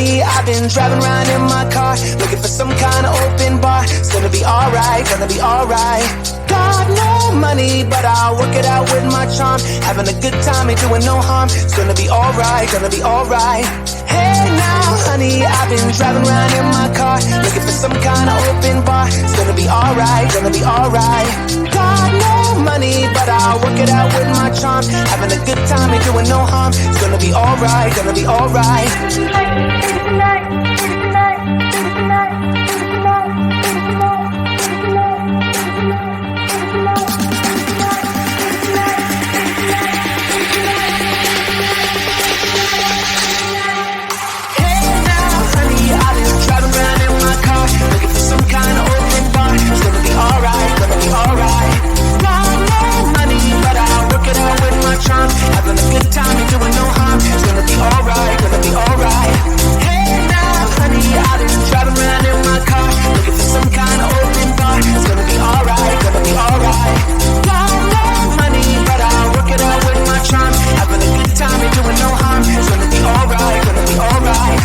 honey, I've been driving around in my car, looking for some kind of open bar. It's gonna be alright, gonna be alright. Got no money, but I'll work it out with my charm. Having a good time, ain't doing no harm. It's gonna be alright, gonna be alright. Hey now, honey, I've been driving around in my car, looking for some kind of open bar. It's gonna be alright, gonna be alright. Got no money, but I'll work it out with my charm. Having a good time, ain't doing no harm. It's gonna be alright, gonna be alright. Some kind of open bar. It's gonna be alright, gonna be alright. Got no money, but I'll work it out with my charm. Having a good time, ain't doing no harm. It's gonna be alright, gonna be alright. Hey now, honey, I've been driving around in my car, looking for some kind of open bar. It's gonna be alright, gonna be alright. Got no money, but I'll work it out with my charm. Having a good time, ain't doing no harm. It's gonna be alright, gonna be alright.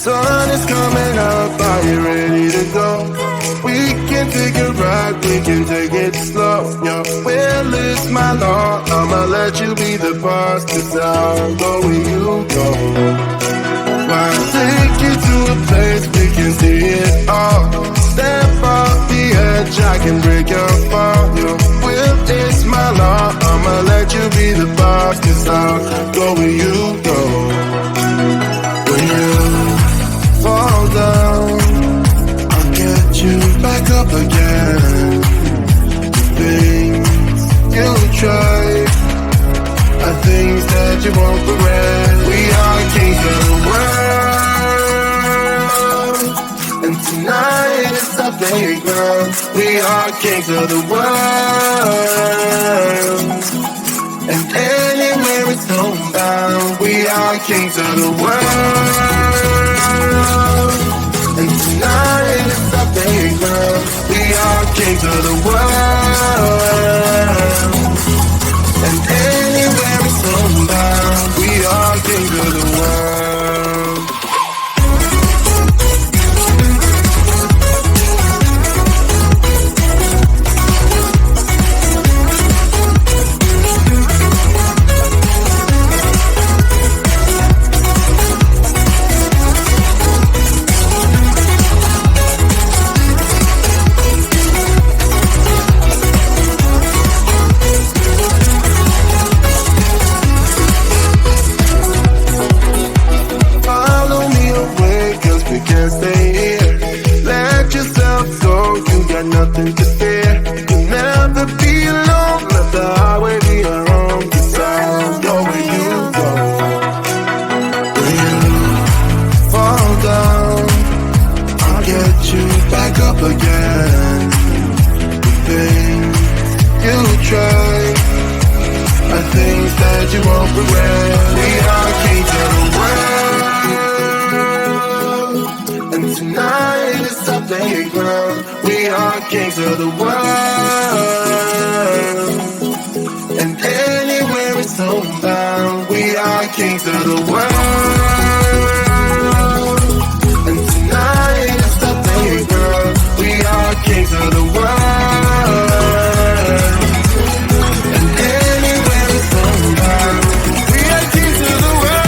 Sun is coming up, are you ready to go? We can take a ride, we can take it slow. Your will is my law, I'ma let you be the boss, 'cause I'll go where you go. I'll take you to a place we can see it all. Step off the edge, I can break your fall. Your will is my law, I'ma let you be the boss, 'cause I'll go where you go. When you fall down, I'll get you back up again. Things you try are things that you won't regret. We are kings of the world, and tonight is the playground. We are kings of the world, and anywhere it's homebound. We are kings of the world, and tonight is the playground. We are kings of the world, and anywhere it's homebound. We are kings of the world. got nothing to fear. You'll never be alone. Let the highway be your home. 'Cause I'll go where you go. When you fall down, I'll get you back up again. The things you try are things that you won't regret. We are kings of the world, and tonight is our playground. We are kings of the world, and anywhere it's homebound. We are kings of the world, and tonight is our playground. We are kings of the world, and anywhere it's homebound. We are kings of the world.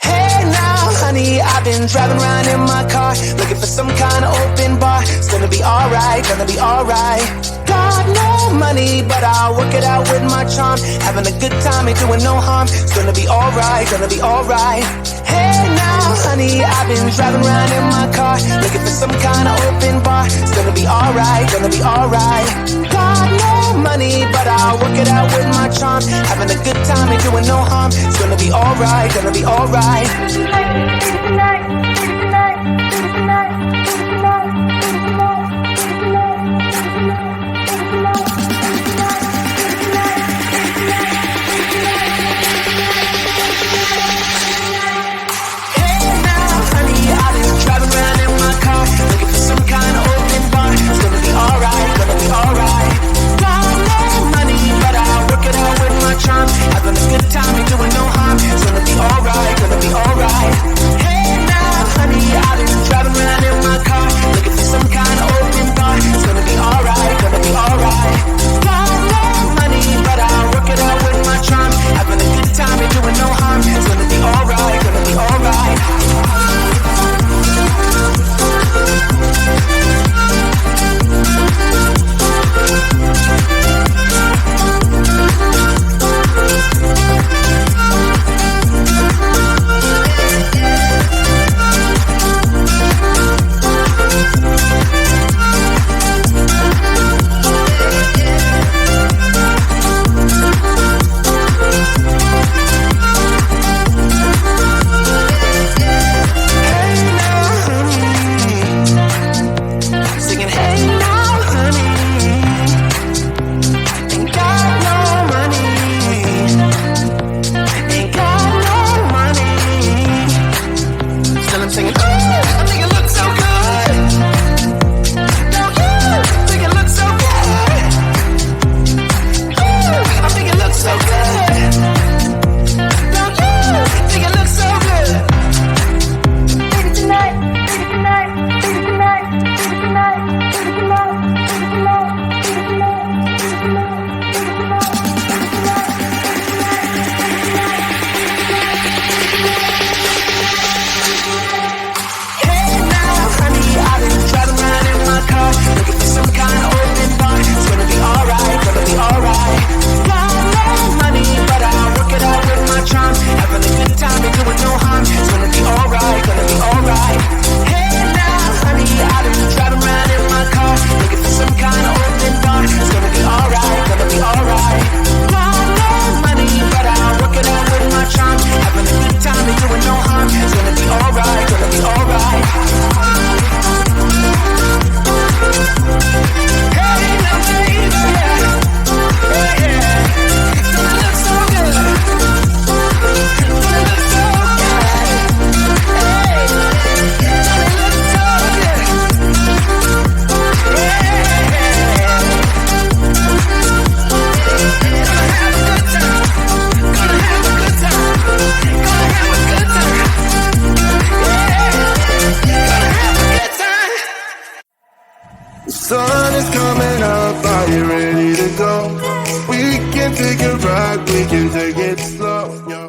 Hey now, honey, I've been driving around in my car, looking for some kind of open bar. It's gonna be alright, gonna be alright. Got no money, but I'll work it out with my charm. Having a good time, ain't doing no harm. It's gonna be alright, gonna be alright. Hey now, honey, I've been driving around in my car, looking for some kind of open bar. It's gonna be alright, gonna be alright. Got no money, but I'll work it out with my charm. Having a good time, ain't doing no harm. It's gonna be alright, gonna be alright. Hey now, honey, I've been driving around in my car, looking for some kind of open bar. It's gonna be alright, gonna be alright. Got no money, but I'll work it out with my charm. Having a good time, ain't doing no harm. It's gonna be alright, gonna be alright. Hey now, sun is coming up, are you ready to go? We can take a ride, we can take it slow, yo.